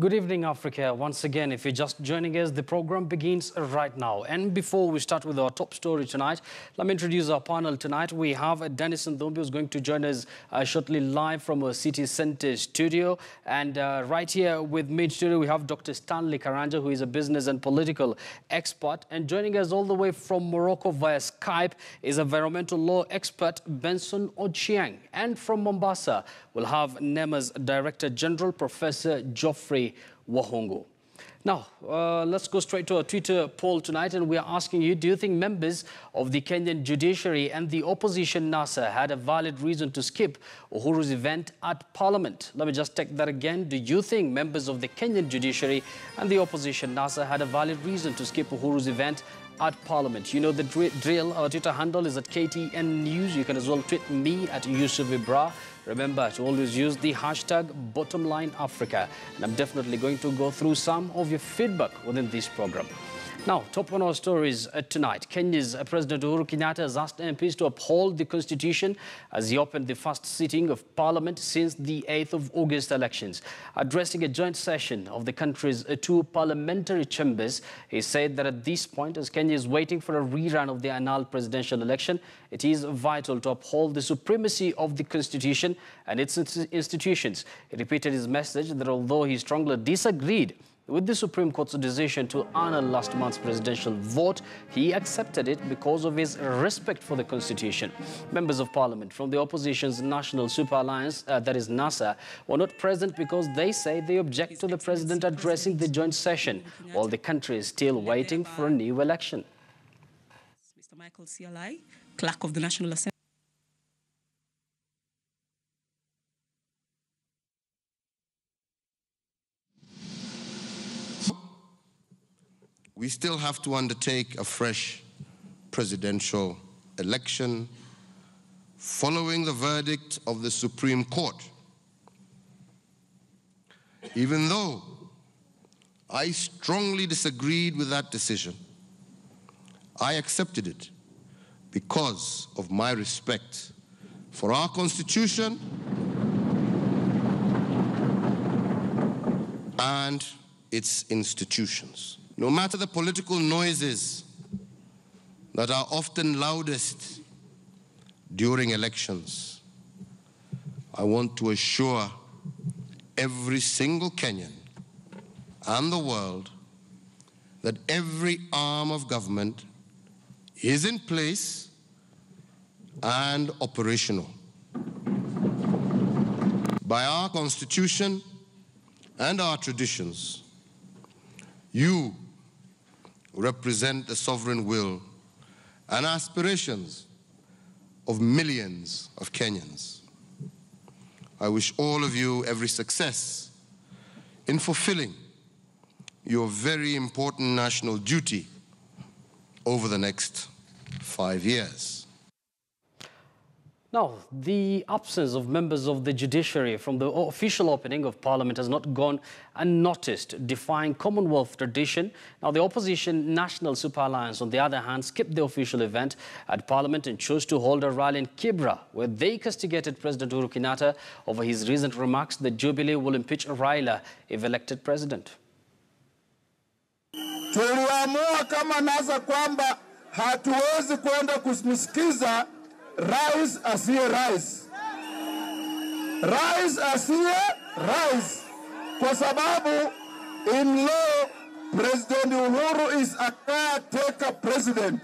Good evening, Africa. Once again, if you're just joining us, the program begins right now. And before we start with our top story tonight, let me introduce our panel tonight. We have Dennis Ndombi, who's going to join us shortly live from our city center studio. And right here with me in studio, we have Dr. Stanley Karanja, who is a business and political expert. And joining us all the way from Morocco via Skype is environmental law expert Benson Ochieng. And from Mombasa, we'll have NEMA's Director General, Professor Geoffrey Wahongo. Now, let's go straight to our Twitter poll tonight, and we are asking you, do you think members of the Kenyan judiciary and the opposition NASA had a valid reason to skip Uhuru's event at Parliament? Let me just take that again. Do you think members of the Kenyan judiciary and the opposition NASA had a valid reason to skip Uhuru's event at Parliament? You know the drill. Our Twitter handle is at KTN News. You can as well tweet me at Yusuf Ibra. Remember to always use the hashtag #BottomLineAfrica. And I'm definitely going to go through some of your feedback within this program. Now, top on our stories tonight. Kenya's President Uhuru Kenyatta has asked MPs to uphold the Constitution as he opened the first sitting of Parliament since the 8th of August elections. Addressing a joint session of the country's two parliamentary chambers, he said that at this point, as Kenya is waiting for a rerun of the annulled presidential election, it is vital to uphold the supremacy of the Constitution and its institutions. He repeated his message that although he strongly disagreed with the Supreme Court's decision to annul last month's presidential vote, he accepted it because of his respect for the Constitution. Members of Parliament from the opposition's National Super Alliance, that is NASA, were not present because they say they object to the president addressing the joint session while the country is still waiting for a new election. Mr. Michael CLI, Clerk of the National Assembly. We still have to undertake a fresh presidential election following the verdict of the Supreme Court. Even though I strongly disagreed with that decision, I accepted it because of my respect for our Constitution and its institutions. No matter the political noises that are often loudest during elections, I want to assure every single Kenyan and the world that every arm of government is in place and operational by our Constitution and our traditions. You represent the sovereign will and aspirations of millions of Kenyans. I wish all of you every success in fulfilling your very important national duty over the next 5 years. Now, the absence of members of the judiciary from the official opening of Parliament has not gone unnoticed, defying Commonwealth tradition. Now, the opposition National Super Alliance, on the other hand, skipped the official event at Parliament and chose to hold a rally in Kibra, where they castigated President Uhuru Kenyatta over his recent remarks that Jubilee will impeach Raila if elected president. Tuliamua kama NASA kwamba hatuwezi kwenda kumsikiza rais asiye rais. Rais asiye rais. Kwa sababu in law, President Uhuru is a caretaker president.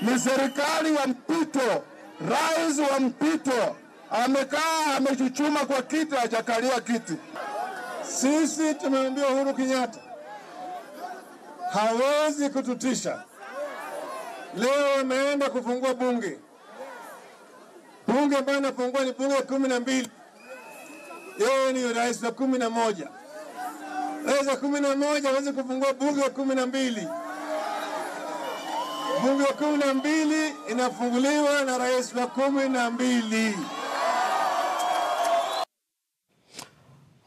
Ni serikali ya mpito, rais wa mpito. Amekaa amechuchuma kwa kiti, hajakalia kiti. Sisi tumemwambia Uhuru Kenyatta hawezi kututisha. Leo ameenda kufungua bunge. Bunge ambayo inafungua ni bunge 12. Yeye ni rais wa 11. Rais wa 11 hawezi kufungua bunge wa 12. Bunge wa 12 inafunguliwa na rais wa 12.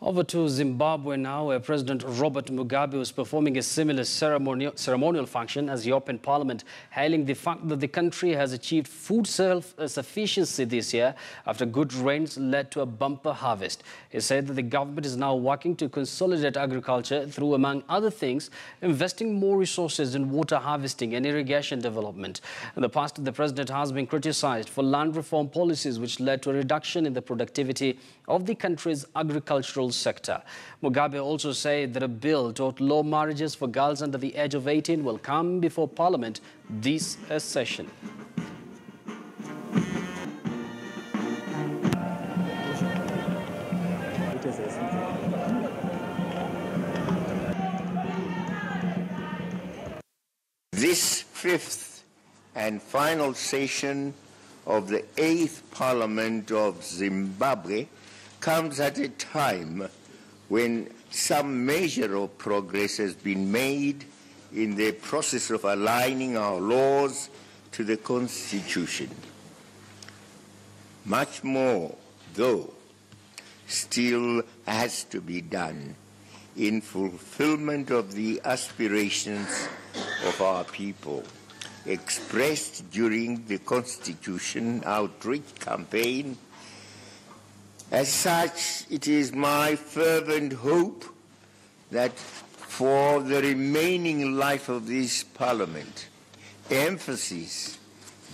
Over to Zimbabwe now, where President Robert Mugabe was performing a similar ceremonial function as he opened parliament, hailing the fact that the country has achieved food self-sufficiency this year after good rains led to a bumper harvest. He said that the government is now working to consolidate agriculture through, among other things, investing more resources in water harvesting and irrigation development. In the past, the president has been criticized for land reform policies which led to a reduction in the productivity of the country's agricultural sector. Mugabe also said that a bill to outlaw marriages for girls under the age of 18 will come before Parliament this session. This fifth and final session of the 8th Parliament of Zimbabwe comes at a time when some measure of progress has been made in the process of aligning our laws to the Constitution. Much more, though, still has to be done in fulfillment of the aspirations of our people, expressed during the Constitution outreach campaign. As such, it is my fervent hope that for the remaining life of this Parliament, emphasis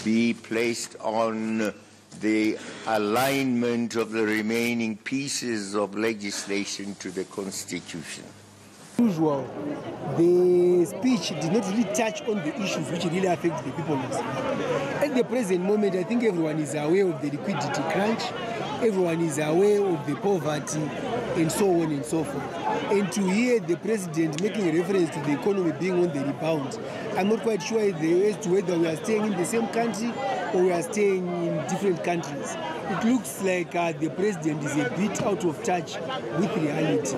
be placed on the alignment of the remaining pieces of legislation to the Constitution. Usual, the speech did not really touch on the issues which really affect the people. At the present moment, I think everyone is aware of the liquidity crunch, everyone is aware of the poverty, and so on and so forth. And to hear the president making a reference to the economy being on the rebound, I'm not quite sure as to whether we are staying in the same country or we are staying in different countries. It looks like the president is a bit out of touch with reality.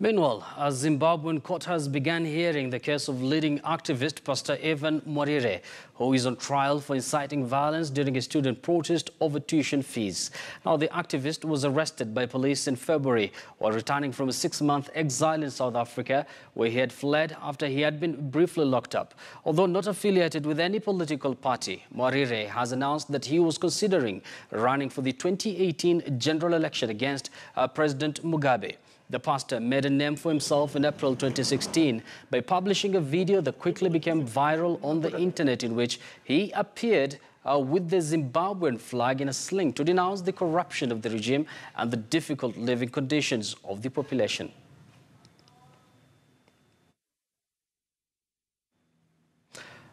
Meanwhile, a Zimbabwean court has begun hearing the case of leading activist Pastor Evan Morire, who is on trial for inciting violence during a student protest over tuition fees. Now, the activist was arrested by police in February while returning from a 6-month exile in South Africa, where he had fled after he had been briefly locked up. Although not affiliated with any political party, Morire has announced that he was considering running for the 2018 general election against President Mugabe. The pastor made a name for himself in April 2016 by publishing a video that quickly became viral on the internet, in which he appeared with the Zimbabwean flag in a sling to denounce the corruption of the regime and the difficult living conditions of the population.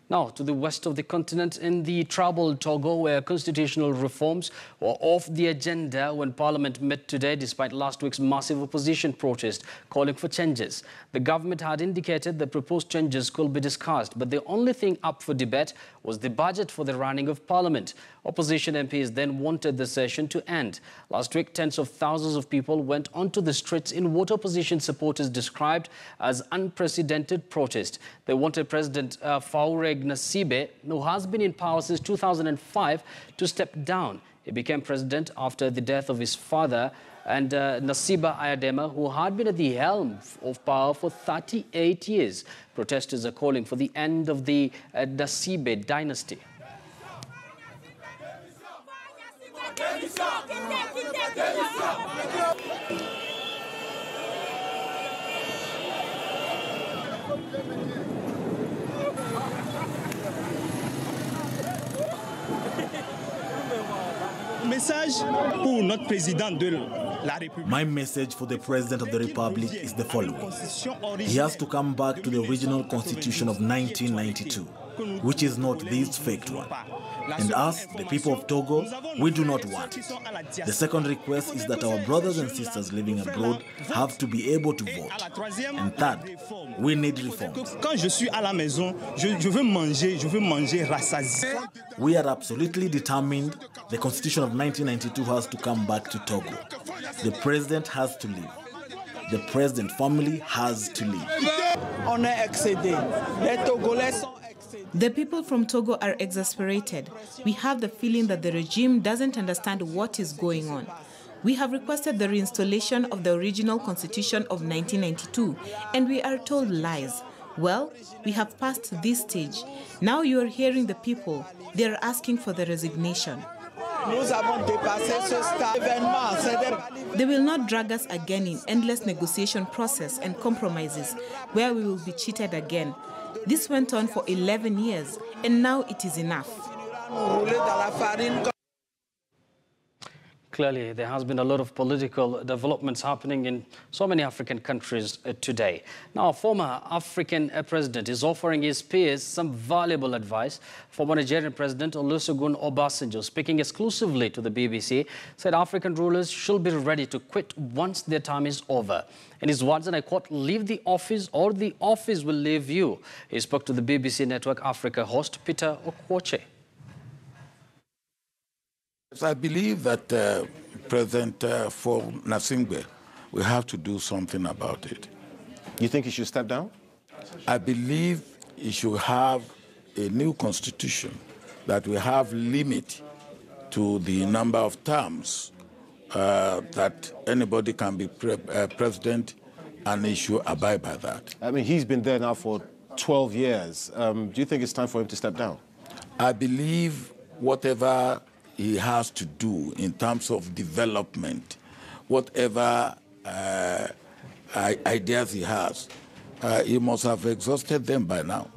Now, to the west of the continent, in the troubled Togo, where constitutional reforms were off the agenda when Parliament met today, despite last week's massive opposition protest calling for changes. The government had indicated the proposed changes could be discussed, but the only thing up for debate was the budget for the running of Parliament. Opposition MPs then wanted the session to end. Last week, tens of thousands of people went onto the streets in what opposition supporters described as unprecedented protest. They wanted President Faure Gnassingbé, who has been in power since 2005, to step down. He became president after the death of his father, and Nasiba Ayadema, who had been at the helm of power for 38 years. Protesters are calling for the end of the Gnassingbé dynasty. My message for the President of the Republic is the following. He has to come back to the original Constitution of 1992, which is not this faked one. And us, the people of Togo, we do not want it. The second request is that our brothers and sisters living abroad have to be able to vote. And third, we need reforms. We are absolutely determined the Constitution of 1992 has to come back to Togo. The president has to leave. The president family has to leave. The people from Togo are exasperated. We have the feeling that the regime doesn't understand what is going on. We have requested the reinstallation of the original constitution of 1992, and we are told lies. Well, we have passed this stage. Now you are hearing the people. They are asking for the resignation. They will not drag us again in endless negotiation process and compromises where we will be cheated again. This went on for 11 years, and now it is enough. Clearly, there has been a lot of political developments happening in so many African countries today. Now, a former African president is offering his peers some valuable advice. Former Nigerian President Olusegun Obasanjo, speaking exclusively to the BBC, said African rulers should be ready to quit once their time is over. In his words, and I quote, "Leave the office or the office will leave you." He spoke to the BBC Network Africa host Peter Okwoche. I believe that President Nasingbe will have to do something about it. You think he should step down? I believe he should have a new constitution that will have limit to the number of terms that anybody can be president, and he should abide by that. I mean, he's been there now for 12 years. Do you think it's time for him to step down? I believe whatever he has to do in terms of development, whatever ideas he has, he must have exhausted them by now,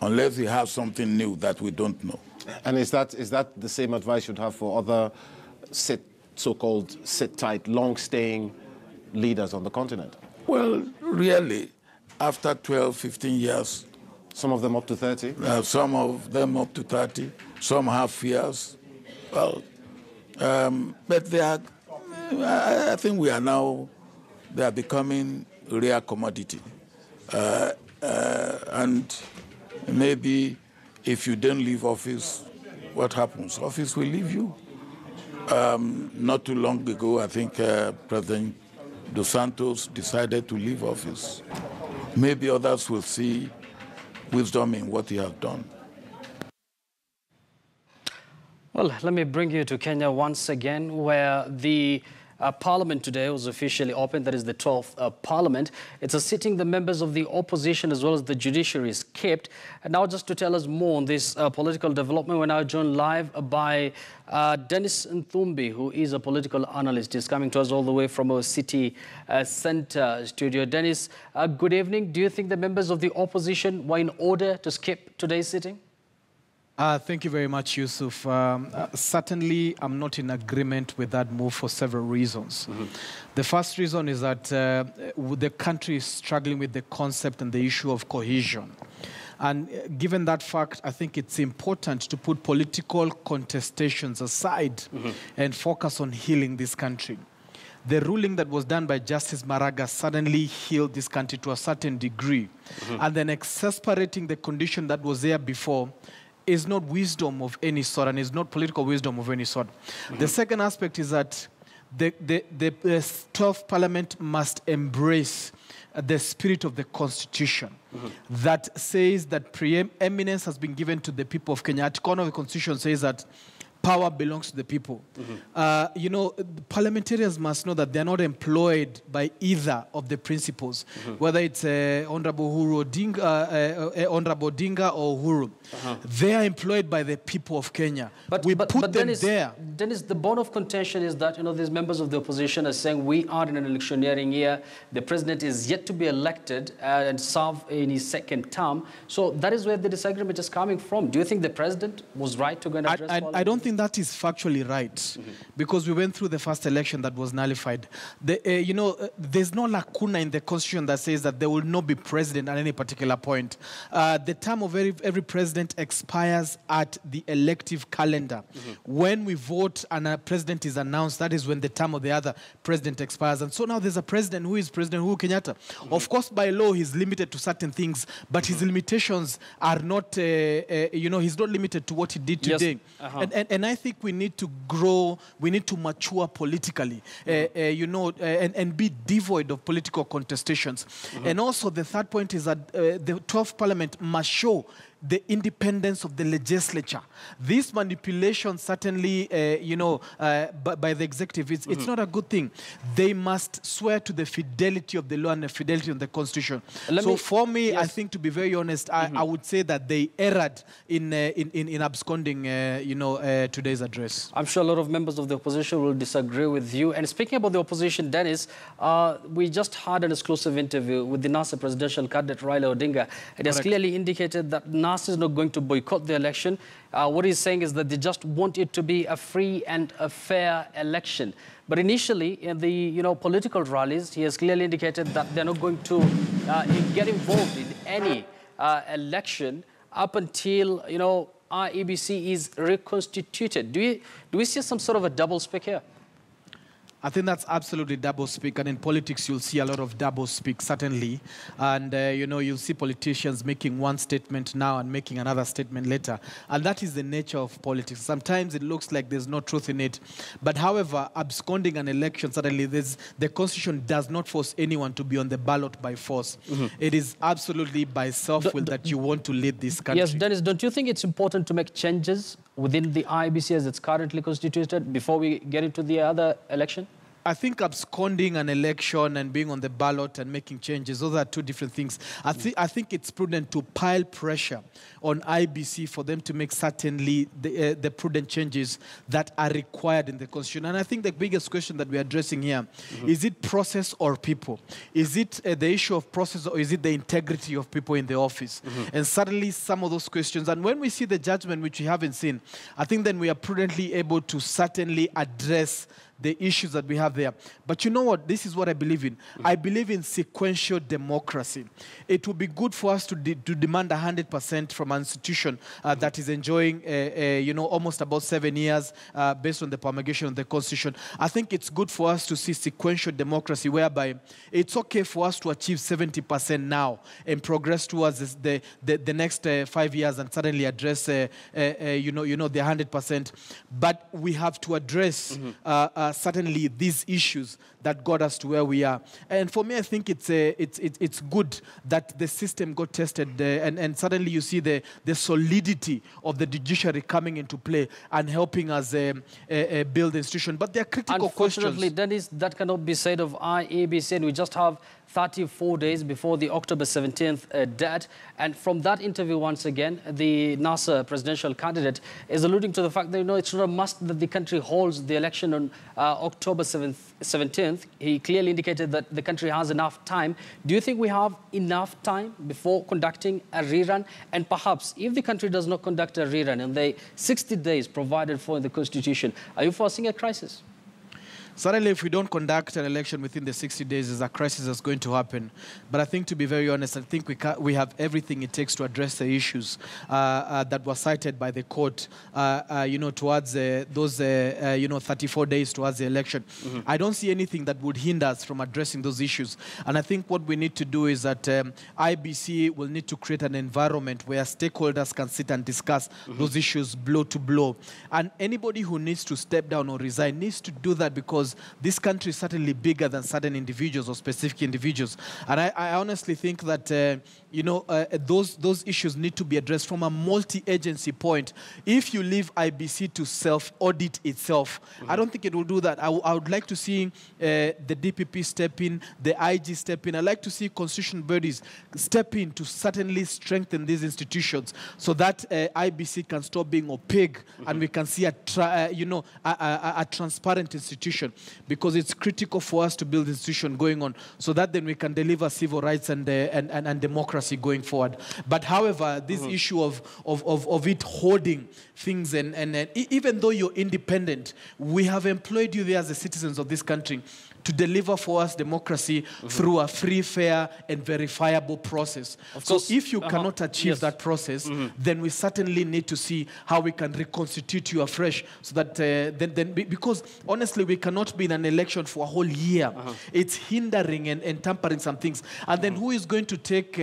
unless he has something new that we don't know. And is that the same advice you'd have for other so-called sit-tight, long-staying leaders on the continent? Well, really, after 12, 15 years. Some of them up to 30? Some of them up to 30. Some have fears. Well, but they are, I think we are now, they are becoming rare commodity. And maybe if you don't leave office, what happens? Office will leave you. Not too long ago, I think President Dos Santos decided to leave office. Maybe others will see wisdom in what he has done. Well, let me bring you to Kenya once again, where the Parliament today was officially opened. That is the 12th Parliament. It's a sitting the members of the opposition as well as the judiciary is kept. And now just to tell us more on this political development, we're now joined live by Dennis Nthumbi, who is a political analyst. He's coming to us all the way from our city centre studio. Dennis, good evening. Do you think the members of the opposition were in order to skip today's sitting? Thank you very much, Yusuf. Certainly, I'm not in agreement with that move for several reasons. Mm-hmm. The first reason is that the country is struggling with the concept and the issue of cohesion. And given that fact, I think it's important to put political contestations aside and focus on healing this country. The ruling that was done by Justice Maraga suddenly healed this country to a certain degree. And then exasperating the condition that was there before is not wisdom of any sort, and is not political wisdom of any sort. The second aspect is that the 12th Parliament must embrace the spirit of the Constitution that says that preeminence has been given to the people of Kenya. Article 1 of the Constitution says that power belongs to the people. You know, parliamentarians must know that they're not employed by either of the principles, whether it's Honorable Odinga or Uhuru. They are employed by the people of Kenya. But Dennis, there. Dennis, the bone of contention is that, you know, these members of the opposition are saying we are in an electioneering year. The president is yet to be elected and serve in his second term. So that is where the disagreement is coming from. Do you think the president was right to go and address I don't think that is factually right, because we went through the first election that was nullified. You know, there's no lacuna in the Constitution that says that there will not be president at any particular point. The term of every president expires at the elective calendar. When we vote and a president is announced, that is when the term of the other president expires. And so now there's a president who is President Uhuru Kenyatta. Of course, by law, he's limited to certain things, but his limitations are not, you know, he's not limited to what he did today. And I think we need to grow, we need to mature politically, you know, and be devoid of political contestations. And also the third point is that the 12th Parliament must show the independence of the legislature. This manipulation, certainly, by the executive, it's not a good thing. They must swear to the fidelity of the law and the fidelity of the Constitution. For me, yes. I think, to be very honest, I would say that they erred in absconding, today's address. I'm sure a lot of members of the opposition will disagree with you. And speaking about the opposition, Dennis, we just had an exclusive interview with the NASA presidential candidate Raila Odinga. It has clearly indicated that NASA is not going to boycott the election. What he's saying is that they just want it to be a free and a fair election. But initially, in the political rallies, he has clearly indicated that they're not going to get involved in any election up until our EBC is reconstituted. Do we see some sort of a double speak here? I think that's absolutely double-speak, and in politics you'll see a lot of double-speak, certainly. And, you'll see politicians making one statement now and making another statement later. And that is the nature of politics. Sometimes it looks like there's no truth in it. But however, absconding an election, certainly the Constitution does not force anyone to be on the ballot by force. It is absolutely by self-will that you want to lead this country. Yes, Dennis, don't you think it's important to make changes within the IBC as it's currently constituted before we get into the other election? I think absconding an election and being on the ballot and making changes, those are two different things. I think it's prudent to pile pressure on IBC for them to make certainly the prudent changes that are required in the Constitution. And I think the biggest question that we're addressing here, is it process or people? Is it the issue of process, or is it the integrity of people in the office? And certainly some of those questions. And when we see the judgment, which we haven't seen, I think then we are prudently able to certainly address the issues that we have there. But you know what? This is what I believe in. I believe in sequential democracy. It would be good for us to demand 100% from an institution that is enjoying, almost about 7 years based on the promulgation of the Constitution. I think it's good for us to see sequential democracy, whereby it's okay for us to achieve 70% now and progress towards the next 5 years and suddenly address, the 100%. But we have to address certainly these issues that got us to where we are. And for me, I think it's good that the system got tested, and suddenly you see the solidity of the judiciary coming into play and helping us build the institution. But there are critical questions. Unfortunately, Dennis, that cannot be said of IEBC, and we just have 34 days before the October 17th date. And from that interview, once again, the NASA presidential candidate is alluding to the fact that, it's not a must that the country holds the election on October 17th. He clearly indicated that the country has enough time. Do you think we have enough time before conducting a rerun? And perhaps, if the country does not conduct a rerun in the 60 days provided for in the Constitution, are you foreseeing a crisis? Certainly, if we don't conduct an election within the 60 days, there's a crisis that's going to happen. But I think, to be very honest, I think we have everything it takes to address the issues that were cited by the court, towards those, 34 days towards the election. I don't see anything that would hinder us from addressing those issues. And I think what we need to do is that IBC will need to create an environment where stakeholders can sit and discuss those issues blow to blow. And anybody who needs to step down or resign needs to do that, because this country is certainly bigger than certain individuals or specific individuals. And I honestly think that, those issues need to be addressed from a multi-agency point. If you leave IBC to self-audit itself, I don't think it will do that. I would like to see the DPP step in, the IG step in. I'd like to see constitutional bodies step in to certainly strengthen these institutions so that IBC can stop being opaque and we can see a transparent institution, because it's critical for us to build institution going on so that then we can deliver civil rights and democracy going forward. But however, this issue of it holding things and even though you're independent, we have employed you there as the citizens of this country to deliver for us democracy through a free, fair, and verifiable process. So if you cannot achieve that process, then we certainly need to see how we can reconstitute you afresh, so that because honestly, we cannot be in an election for a whole year. It's hindering and tampering some things. And then who is going to take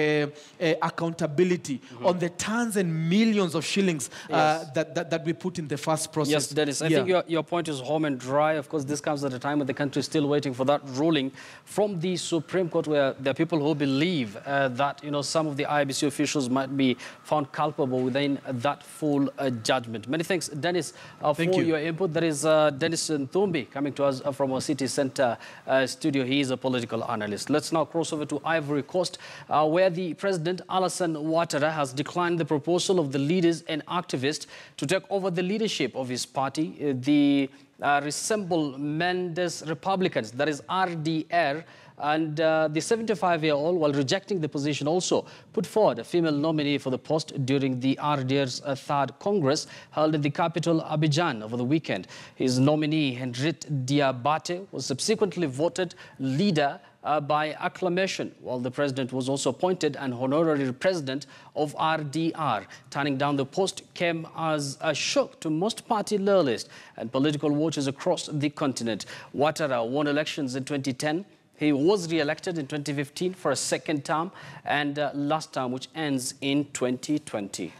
accountability on the tons and millions of shillings that we put in the first process? Yes, Dennis, I think your point is home and dry. Of course, this comes at a time when the country is still waiting waiting for that ruling from the Supreme Court, where there are people who believe that, some of the IEBC officials might be found culpable within that full judgment. Many thanks, Dennis, for your input. There is Dennis Nthumbi coming to us from our city centre studio. He is a political analyst. Let's now cross over to Ivory Coast, where the President, Alassane Ouattara, has declined the proposal of the leaders and activists to take over the leadership of his party, the Rassemblement Republicans, that is RDR, and the 75-year-old, while rejecting the position, also put forward a female nominee for the post during the RDR's third Congress held in the capital, Abidjan, over the weekend. His nominee, Henriette Diabate, was subsequently voted leader by acclamation, while the president was also appointed an honorary president of RDR. Turning down the post came as a shock to most party loyalists and political watchers across the continent. Ouattara won elections in 2010. He was re-elected in 2015 for a second term, and last term, which ends in 2020.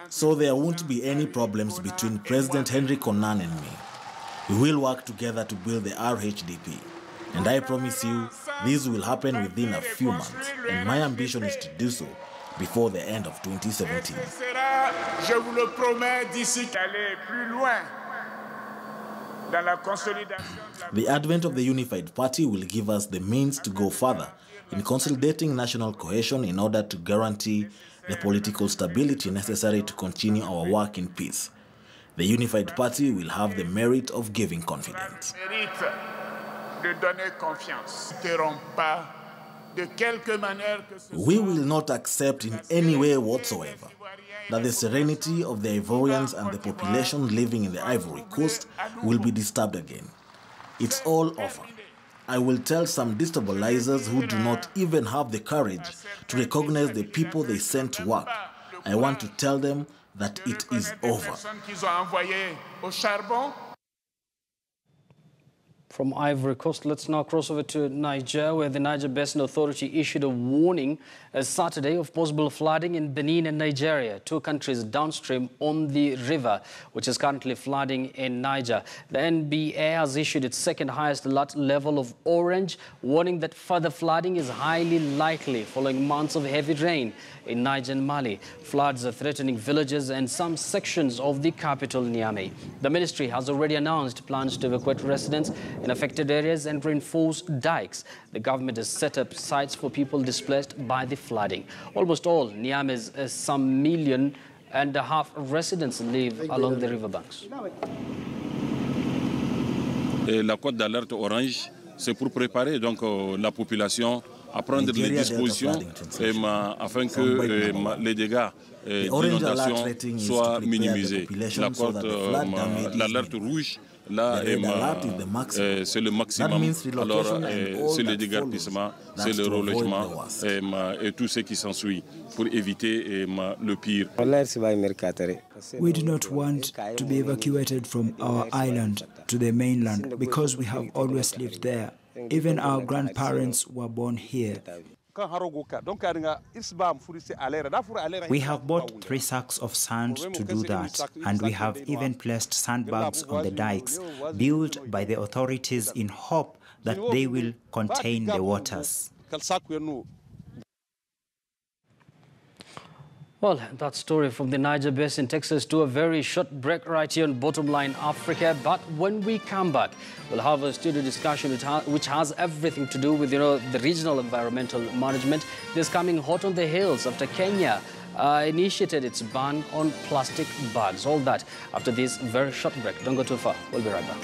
So there won't be any problems between President Henry Konan and me. We will work together to build the RHDP. And I promise you, this will happen within a few months. And my ambition is to do so before the end of 2017. The advent of the unified party will give us the means to go further in consolidating national cohesion in order to guarantee the political stability necessary to continue our work in peace. The unified party will have the merit of giving confidence. We will not accept in any way whatsoever that the serenity of the Ivorians and the population living in the Ivory Coast will be disturbed again. It's all over. I will tell some destabilizers who do not even have the courage to recognize the people they sent to work. I want to tell them that it is over. From Ivory Coast, let's now cross over to Niger, where the Niger Basin Authority issued a warning Saturday of possible flooding in Benin and Nigeria, two countries downstream on the river, which is currently flooding in Niger. The NBA has issued its second highest alert level of orange, warning that further flooding is highly likely following months of heavy rain in Niger and Mali. Floods are threatening villages and some sections of the capital, Niamey. The ministry has already announced plans to evacuate residents in affected areas and reinforce dikes. The government has set up sites for people displaced by the flooding. Almost all Niamey's some 1.5 million residents live along the riverbanks. La cote d'alerte orange, c'est pour préparer donc la population à prendre les dispositions afin que les dégâts d'inondation soient minimisés. La cote, l'alerte rouge, là, c'est le maximum. Alors, c'est le déguerpissement, c'est le relogement et tout ce qui s'ensuit pour éviter le pire. We do not want to be evacuated from our island to the mainland because we have always lived there. Even our grandparents were born here. We have bought 3 sacks of sand to do that, and we have even placed sandbags on the dikes built by the authorities in hope that they will contain the waters. Well, that story from the Niger Basin takes us to a very short break right here on Bottom Line Africa. But when we come back, we'll have a studio discussion which has everything to do with, the regional environmental management. This coming hot on the hills after Kenya initiated its ban on plastic bags. All that after this very short break. Don't go too far. We'll be right back.